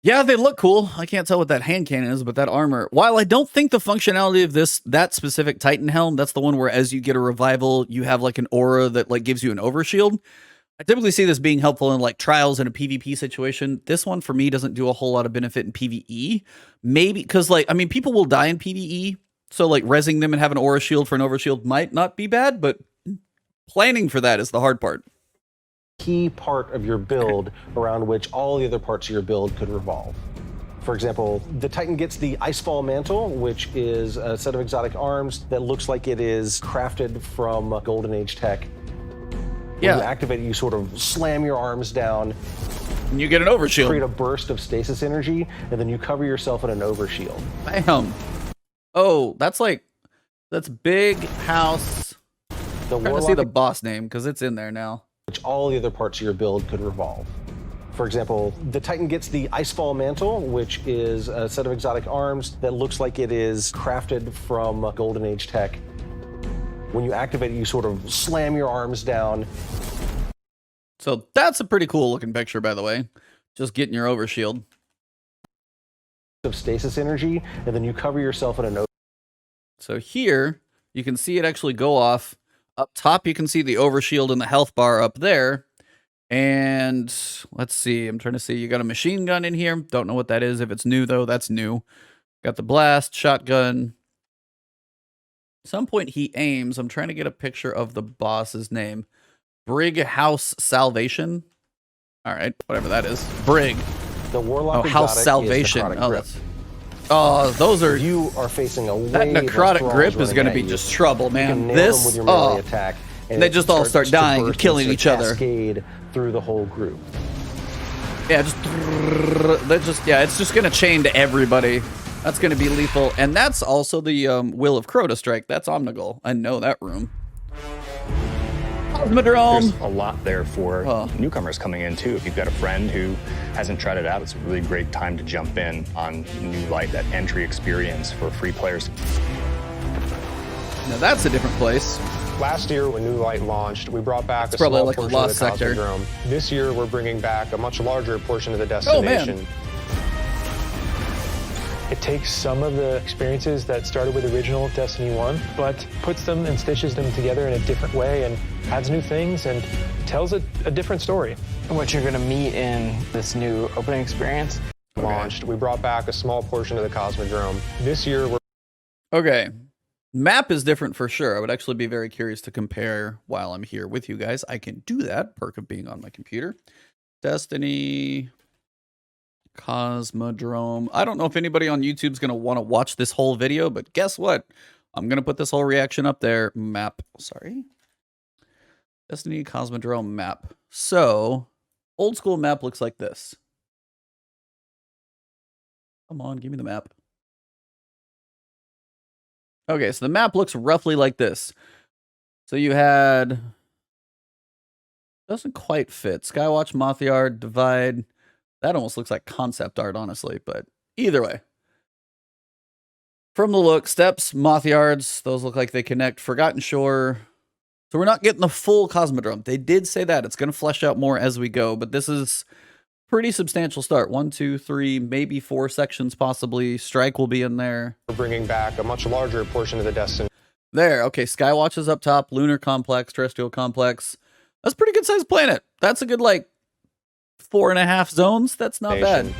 Yeah, they look cool. I can't tell what that hand cannon is, but that armor. While I don't think the functionality of that specific Titan helm, that's the one where as you get a revival, you have like an aura that like gives you an overshield. I typically see this being helpful in like trials in a PvP situation. This one for me doesn't do a whole lot of benefit in PvE. Maybe because like, I mean, people will die in PvE. So like rezzing them and having an aura shield for an overshield might not be bad, but planning for that is the hard part. key part of your build around which all the other parts of your build could revolve. For example, the Titan gets the Icefall Mantle, which is a set of exotic arms that looks like it is crafted from Golden Age tech. When you activate it, you sort of slam your arms down. And you get an overshield. Create a burst of stasis energy, and then you cover yourself in an overshield. Bam. Oh, that's Big House. The I'm trying to see the boss name because it's in there now. Which all the other parts of your build could revolve. For example, the Titan gets the Icefall Mantle, which is a set of exotic arms that looks like it is crafted from Golden Age tech. When you activate it, you sort of slam your arms down. So that's a pretty cool looking picture, by the way. Just getting your overshield. Of stasis energy, and then you cover yourself in a. So here, you can see it actually go off. Up top, you can see the overshield and the health bar up there. And let's see, I'm trying to see. You got a machine gun in here. Don't know what that is. If it's new, though, that's new. Got the blast, shotgun. At some point, he aims. I'm trying to get a picture of the boss's name. Brig House Salvation. All right, whatever that is. Brig. The Warlock House Salvation. Oh, those are. You are facing a that necrotic grip is going to be just trouble, man. This. With your melee attack, and they just all start dying and killing each other. Through the whole group. Yeah, it's just going to chain to everybody. That's going to be lethal, and that's also the Will of Crota strike. That's Omnigul. I know that room. Cosmodrome. There's a lot there for newcomers coming in too. If you've got a friend who hasn't tried it out, it's a really great time to jump in on New Light, that entry experience for free players. Now that's a different place. Last year, when New Light launched, we brought back a small portion of the Cosmodrome. This year, we're bringing back a much larger portion of the destination. It takes some of the experiences that started with original Destiny 1, but puts them and stitches them together in a different way and adds new things and tells a different story. What you're going to meet in this new opening experience. Launched, we brought back a small portion of the Cosmodrome. This year, we're... Okay. Map is different for sure. I would actually be very curious to compare while I'm here with you guys. I can do that, perk of being on my computer. Destiny, Cosmodrome. I don't know if anybody on YouTube's going to want to watch this whole video, but guess what? I'm going to put this whole reaction up there. Map, sorry. Destiny, Cosmodrome map. So, old school map looks like this. Come on, give me the map. Okay, so the map looks roughly like this. So you had... Doesn't quite fit. Skywatch, Moth-Yard, Divide. That almost looks like concept art, honestly, but either way. From the look, Steps, Moth-Yards, those look like they connect. Forgotten Shore. So we're not getting the full Cosmodrome. They did say that. It's going to flesh out more as we go, but this is pretty substantial start. 1, 2, 3, maybe 4 sections possibly. Strike will be in there. We're bringing back a much larger portion of the Destiny. There, okay, Skywatch is up top. Lunar Complex, Terrestrial Complex. That's a pretty good sized planet. That's a good, like, 4.5 zones. That's not bad.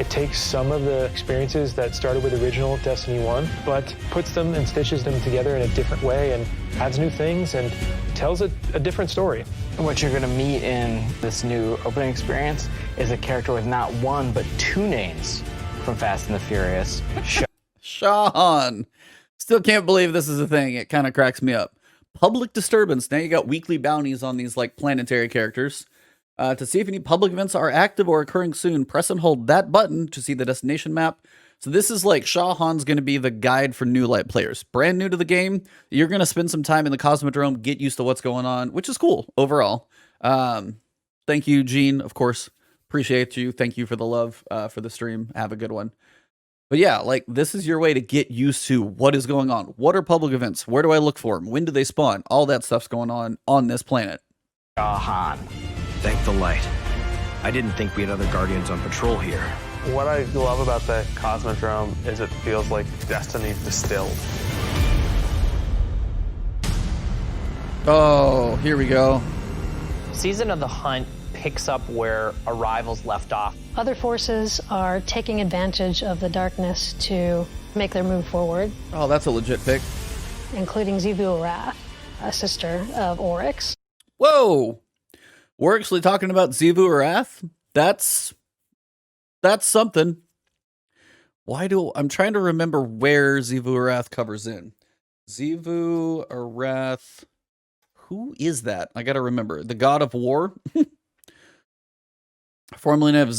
It takes some of the experiences that started with original Destiny 1, but puts them and stitches them together in a different way and adds new things and tells a different story. What you're going to meet in this new opening experience is a character with not one, but 2 names from Fast and the Furious. Shahan. Still can't believe this is a thing. It kind of cracks me up. Public disturbance. Now you got weekly bounties on these like planetary characters. To see if any public events are active or occurring soon, press and hold that button to see the destination map. So this is like Shahan's going to be the guide for New Light players. Brand new to the game. You're going to spend some time in the Cosmodrome, get used to what's going on, which is cool overall. Thank you, Gene, of course. Appreciate you. Thank you for the love for the stream. Have a good one. But yeah, like this is your way to get used to what is going on. What are public events? Where do I look for them? When do they spawn? All that stuff's going on this planet. Shahan. Thank the light. I didn't think we had other Guardians on patrol here. What I love about the Cosmodrome is it feels like Destiny distilled. Oh, here we go. Season of the Hunt picks up where Arrival's left off. Other forces are taking advantage of the darkness to make their move forward. Oh, that's a legit pick. Including Xivu Arath, a sister of Oryx. Whoa! We're actually talking about Xivu Arath? That's something. I'm trying to remember where Xivu Arath covers in. Xivu Arath. Who is that? I gotta remember. The God of War? Formerly known as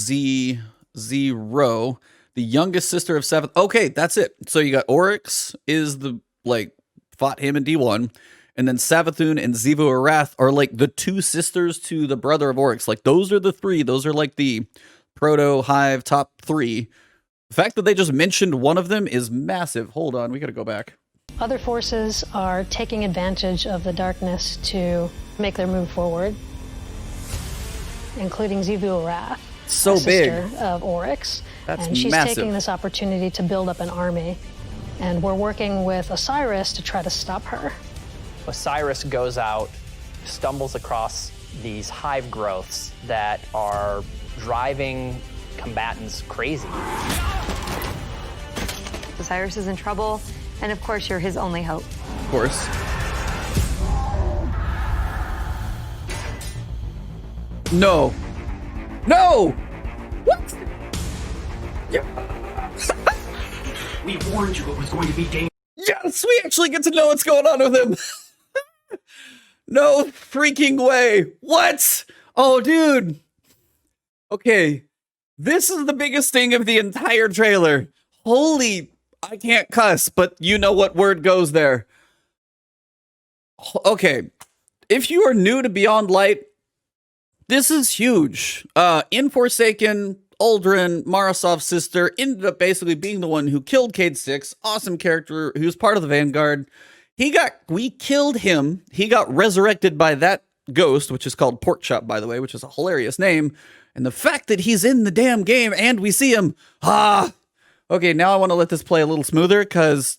Zero. The youngest sister of Seventh. Okay, that's it. So you got Oryx is the, like, fought him in D1. And then Savathun and Xivu Arath are like the two sisters to the brother of Oryx. Like those are the three. Those are like the Proto Hive top 3. The fact that they just mentioned one of them is massive. Hold on, we gotta go back. Other forces are taking advantage of the darkness to make their move forward, including Xivu Arath, so a big sister of Oryx. That's and she's massive. taking this opportunity to build up an army. And we're working with Osiris to try to stop her. Osiris goes out, stumbles across these hive growths that are driving combatants crazy. Osiris is in trouble, and of course, you're his only hope. Of course. No. No! What? We warned you it was going to be dangerous. Yes, we actually get to know what's going on with him. No freaking way. What? Oh, dude. Okay. This is the biggest thing of the entire trailer. Holy, I can't cuss, but you know what word goes there. Okay. If you are new to Beyond Light, this is huge. In Forsaken, Aldrin, Marasov's sister, ended up basically being the one who killed Cade 6. Awesome character who's part of the Vanguard. We killed him. He got resurrected by that ghost, which is called Porkchop, by the way, which is a hilarious name. And the fact that he's in the damn game and we see him. Okay, now I want to let this play a little smoother because...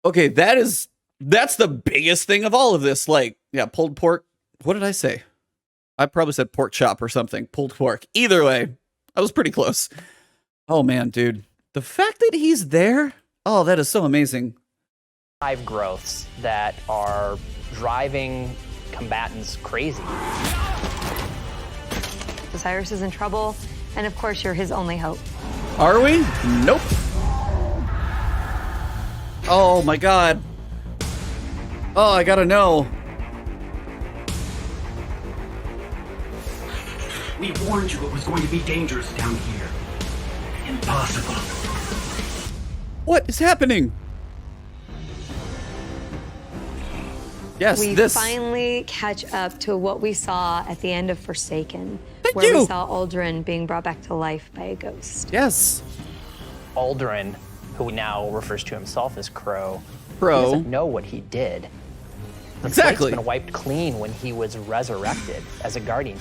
Okay, that's the biggest thing of all of this. Like, yeah, pulled pork. What did I say? I probably said pork chop or something. Pulled pork. Either way, I was pretty close. Oh, man, dude. The fact that he's there, oh, that is so amazing. Hive growths that are driving combatants crazy. Osiris is in trouble, and of course, you're his only hope. Are we? Nope. Oh, my God. Oh, I gotta know. We warned you it was going to be dangerous down here. Impossible. What is happening? Yes, we this. finally catch up to what we saw at the end of Forsaken, Thank where you. we saw Aldrin being brought back to life by a ghost. Yes. Aldrin, who now refers to himself as Crow, Crow. He doesn't know what he did. The Exactly. slate's been wiped clean when he was resurrected as a guardian.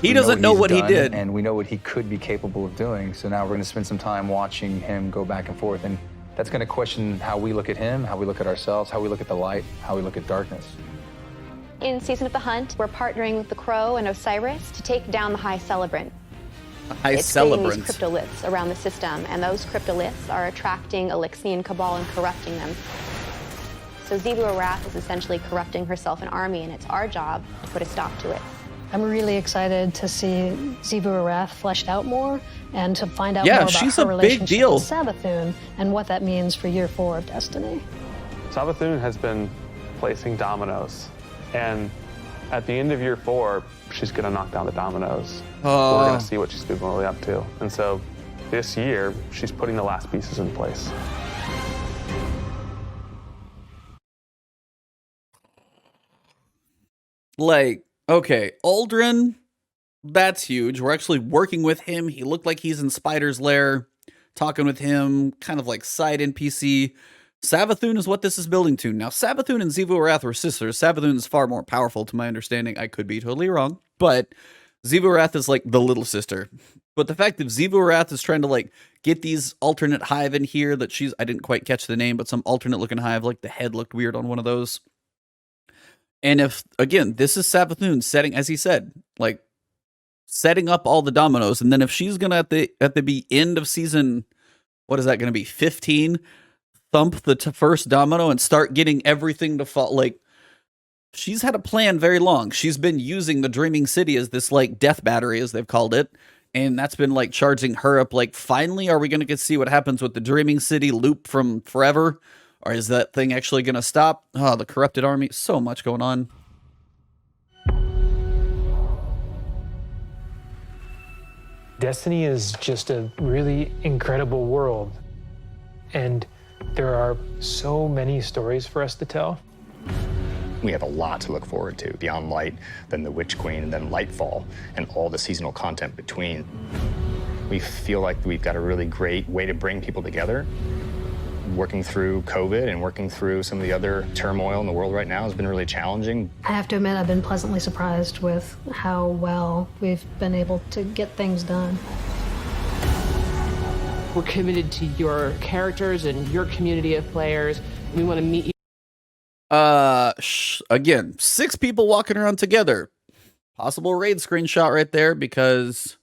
He doesn't know what he did. And we know what he could be capable of doing. So now we're going to spend some time watching him go back and forth. And that's going to question how we look at him, how we look at ourselves, how we look at the light, how we look at darkness. In Season of the Hunt, we're partnering with the Crow and Osiris to take down the High Celebrant. It's creating these cryptoliths around the system, and those cryptoliths are attracting Elixian Cabal and corrupting them. So Xivu Arath is essentially corrupting herself an army, and it's our job to put a stop to it. I'm really excited to see Xivu Arath fleshed out more and to find out Yeah, more about she's her a big relationship deal. with Savathun and what that means for Year 4 of Destiny. Savathun has been placing dominoes, and at the end of Year 4, she's going to knock down the dominoes. Oh. We're going to see what she's been really up to. And so this year, she's putting the last pieces in place. Like, okay, Aldrin, that's huge. We're actually working with him. He looked like he's in Spider's Lair, talking with him, kind of like side NPC. Savathun is what this is building to. Now, Savathun and Xivu Arath were sisters. Savathun is far more powerful, to my understanding. I could be totally wrong, but Xivu Arath is like the little sister. But the fact that Xivu Arath is trying to like get these alternate hive in here that I didn't quite catch the name, but some alternate looking hive, like the head looked weird on one of those. And if, again, this is Savathun setting, as he said, like setting up all the dominoes. And then if she's going to, at the end of season, what is that going to be, 15, thump the first domino and start getting everything to fall. Like, she's had a plan very long. She's been using the Dreaming City as this, like, death battery, as they've called it. And that's been, like, charging her up. Like, finally, are we going to see what happens with the Dreaming City loop from forever? Or is that thing actually going to stop? Oh, the corrupted army. So much going on. Destiny is just a really incredible world. And There are so many stories for us to tell. We have a lot to look forward to beyond Light, then the Witch Queen, and then Lightfall, and all the seasonal content between. We feel like we've got a really great way to bring people together. Working through COVID and working through some of the other turmoil in the world right now has been really challenging. I have to admit, I've been pleasantly surprised with how well we've been able to get things done. We're committed to your characters and your community of players. We want to meet you. Again, 6 people walking around together. Possible raid screenshot right there because,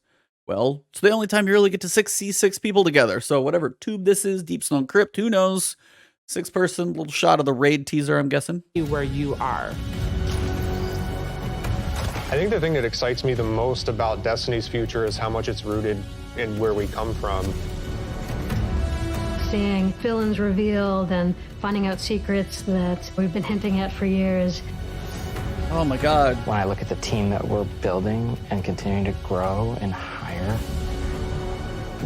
well, it's the only time you really get to see 6 people together. So whatever tube this is, Deep Stone Crypt, who knows? 6-person little shot of the raid teaser, I'm guessing. Where you are. I think the thing that excites me the most about Destiny's future is how much it's rooted in where we come from. Seeing villains revealed and finding out secrets that we've been hinting at for years. Oh my God. When I look at the team that we're building and continuing to grow and hire,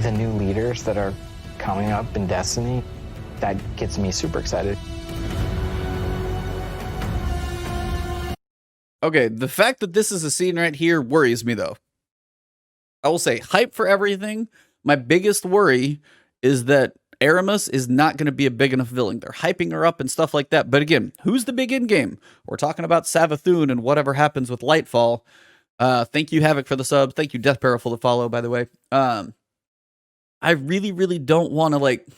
the new leaders that are coming up in Destiny, that gets me super excited. Okay, the fact that this is a scene right here worries me though. I will say, hype for everything. My biggest worry is that Eramis is not going to be a big enough villain. They're hyping her up and stuff like that. But again, who's the big in-game? We're talking about Savathun and whatever happens with Lightfall. Thank you, Havoc, for the sub. Thank you, Death Peril, for the follow, by the way. I really, really don't want to, like,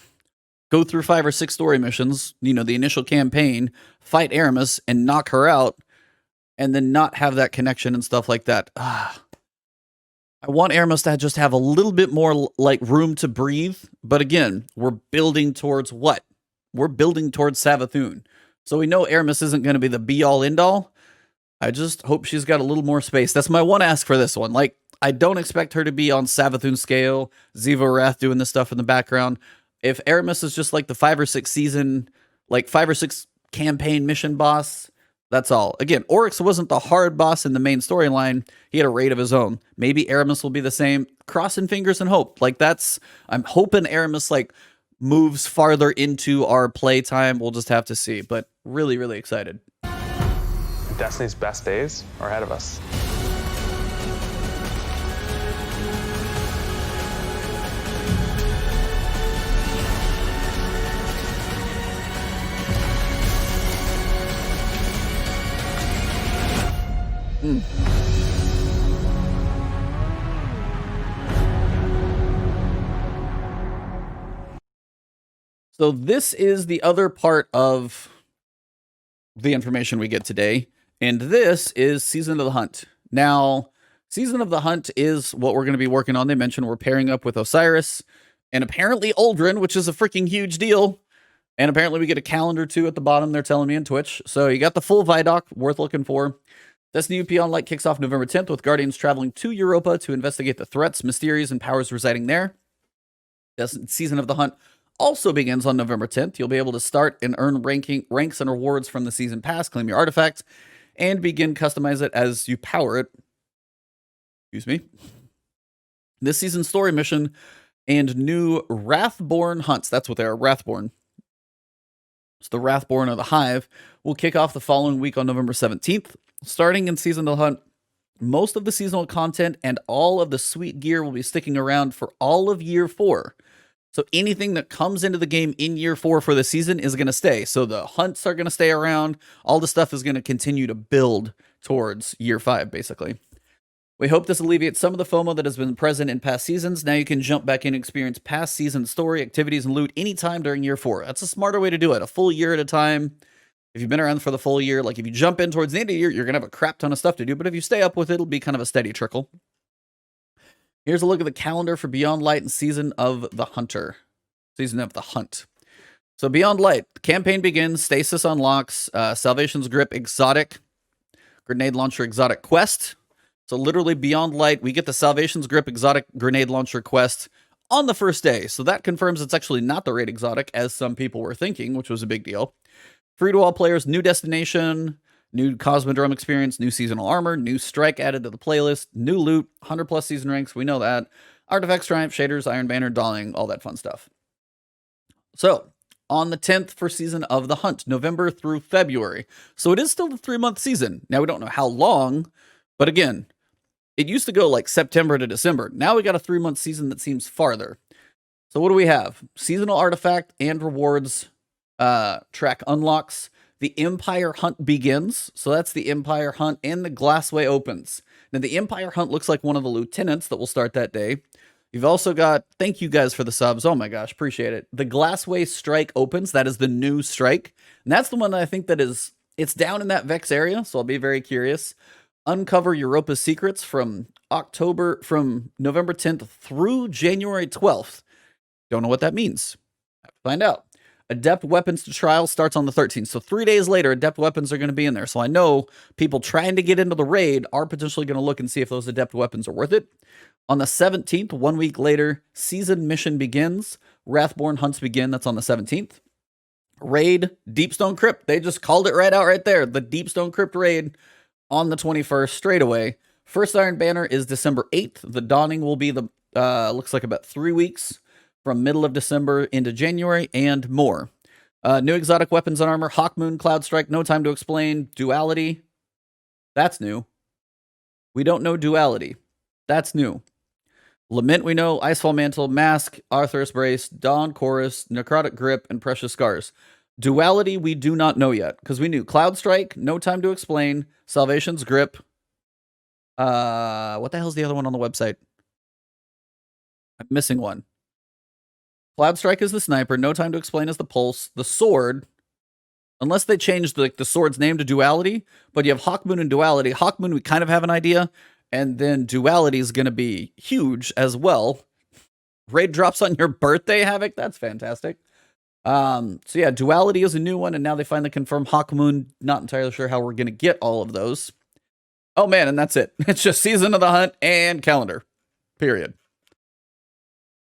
go through 5 or 6 story missions, you know, the initial campaign, fight Eramis, and knock her out, and then not have that connection and stuff like that. I want Eramis to just have a little bit more, like, room to breathe. But again, we're building towards what? We're building towards Savathun. So we know Eramis isn't going to be the be-all, end-all. I just hope she's got a little more space. That's my one ask for this one. Like, I don't expect her to be on Savathun scale, Ziva Wrath doing this stuff in the background. If Eramis is just like the 5 or 6 season, like 5 or 6 campaign mission boss, that's all. Again, Oryx wasn't the hard boss in the main storyline. He had a raid of his own. Maybe Eramis will be the same. Crossing fingers and hope. Like, that's, I'm hoping Eramis, like, moves farther into our playtime. We'll just have to see. But really, really excited. Destiny's best days are ahead of us. So this is the other part of the information we get today, and this is Season of the Hunt. Now, Season of the Hunt is what we're going to be working on. They mentioned we're pairing up with Osiris and apparently Uldren, which is a freaking huge deal. And apparently we get a calendar too at the bottom, they're telling me in Twitch. So you got the full ViDoc, worth looking for. Destiny UP on Light kicks off November 10th with Guardians traveling to Europa to investigate the threats, mysteries, and powers residing there. Season of the Hunt also begins on November 10th. You'll be able to start and earn ranks and rewards from the season pass, claim your artifacts, and begin customize it as you power it. Excuse me. This season's story mission and new Wrathborn hunts, that's what they are, Wrathborn. It's the Wrathborn of the Hive, will kick off the following week on November 17th. Starting in Season of the Hunt, most of the seasonal content and all of the sweet gear will be sticking around for all of Year 4. So anything that comes into the game in Year 4 for the season is going to stay. So the hunts are going to stay around. All the stuff is going to continue to build towards Year 5, basically. We hope this alleviates some of the FOMO that has been present in past seasons. Now you can jump back in and experience past season story, activities, and loot anytime during Year 4. That's a smarter way to do it. A full year at a time. If you've been around for the full year, like if you jump in towards the end of the year, you're going to have a crap ton of stuff to do. But if you stay up with it, it'll be kind of a steady trickle. Here's a look at the calendar for Beyond Light and Season of the Hunter. Season of the Hunt. So Beyond Light, the campaign begins, Stasis unlocks, Salvation's Grip exotic, Grenade Launcher exotic quest. So literally Beyond Light, we get the Salvation's Grip exotic grenade launcher quest on the first day. So that confirms it's actually not the raid exotic, as some people were thinking, which was a big deal. Free to all players, new destination, new Cosmodrome experience, new seasonal armor, new strike added to the playlist, new loot, 100+ season ranks, we know that. Artifacts, Triumph, shaders, Iron Banner, Undying, all that fun stuff. So, on the 10th for Season of the Hunt, November through February. So it is still the 3-month season. Now, we don't know how long, but again, it used to go like September to December. Now we got a 3-month season that seems farther. So what do we have? Seasonal artifact and rewards track unlocks. The Empire Hunt begins. So that's the Empire Hunt, and the Glassway opens. Now the Empire Hunt looks like one of the lieutenants that will start that day. You've also got, thank you guys for the subs. Oh my gosh, appreciate it. The Glassway Strike opens. That is the new strike. And that's the one that I think that is, it's down in that Vex area. So I'll be very curious. Uncover Europa's secrets from November 10th through January 12th. Don't know what that means. Have to find out. Adept Weapons to Trial starts on the 13th. So 3 days later, Adept Weapons are going to be in there. So I know people trying to get into the raid are potentially going to look and see if those Adept Weapons are worth it. On the 17th, 1 week later, Season Mission begins. Wrathborn Hunts begin. That's on the 17th. Raid, Deepstone Crypt. They just called it right out right there. The Deepstone Crypt raid on the 21st straight away. First Iron Banner is December 8th. The Dawning will be the, looks like about 3 weeks from middle of December into January and more. New exotic weapons and armor. Hawkmoon, Cloud Strike, No Time to Explain. Duality. That's new. We don't know Duality. That's new. Lament we know. Icefall Mantle, Mask, Arthur's Brace, Dawn Chorus, Necrotic Grip, and Precious Scars. Duality we do not know yet, because we knew Cloud Strike, No Time to Explain, Salvation's Grip. What the hell's the other one on the website? I'm missing one. Cloud Strike is the sniper. No Time to Explain is the pulse. The sword, unless they changed the sword's name to Duality, but you have Hawkmoon and Duality. Hawkmoon, we kind of have an idea, and then Duality is going to be huge as well. Raid drops on your birthday, Havoc. That's fantastic. So yeah, Duality is a new one, and now they finally confirmed Hawkmoon. Not entirely sure how we're going to get all of those. Oh man, and that's it. It's just Season of the Hunt and calendar. Period.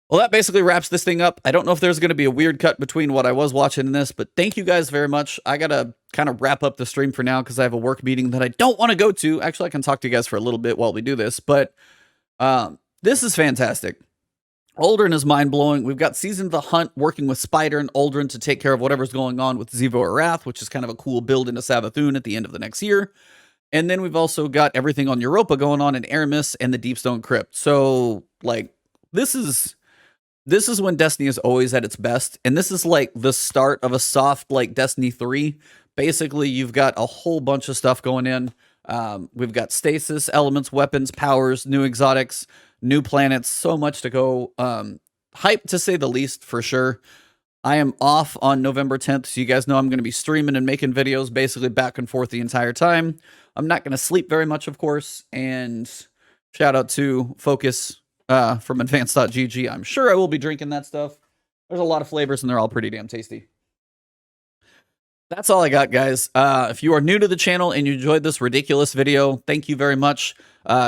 Well, that basically wraps this thing up. I don't know if there's going to be a weird cut between what I was watching and this, but thank you guys very much. I got to kind of wrap up the stream for now because I have a work meeting that I don't want to go to. Actually, I can talk to you guys for a little bit while we do this, but this is fantastic. Uldren is mind-blowing. We've got Season of the Hunt working with Spider and Uldren to take care of whatever's going on with Zevo or Wrath, which is kind of a cool build into Savathûn at the end of the next year. And then we've also got everything on Europa going on in Eramis and the Deepstone Crypt. So, like, this is when Destiny is always at its best. And this is like the start of a soft, like, Destiny 3. Basically, you've got a whole bunch of stuff going in. We've got stasis, elements, weapons, powers, new exotics, new planets, so much to go. Hype to say the least, for sure. I am off on November 10th, so you guys know I'm going to be streaming and making videos basically back and forth the entire time. I'm not going to sleep very much, of course, and shout out to Focus from Advanced.gg. I'm sure I will be drinking that stuff. There's a lot of flavors, and they're all pretty damn tasty. That's all I got, guys. If you are new to the channel and you enjoyed this ridiculous video, thank you very much.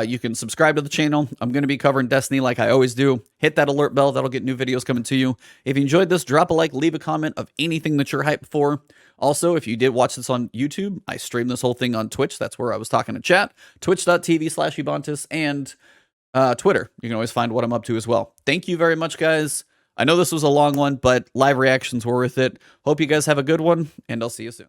You can subscribe to the channel. I'm going to be covering Destiny like I always do. Hit that alert bell. That'll get new videos coming to you. If you enjoyed this, drop a like, leave a comment of anything that you're hyped for. Also, if you did watch this on YouTube, I streamed this whole thing on Twitch. That's where I was talking to chat. Twitch.tv/Ebontis and Twitter. You can always find what I'm up to as well. Thank you very much, guys. I know this was a long one, but live reactions were worth it. Hope you guys have a good one, and I'll see you soon.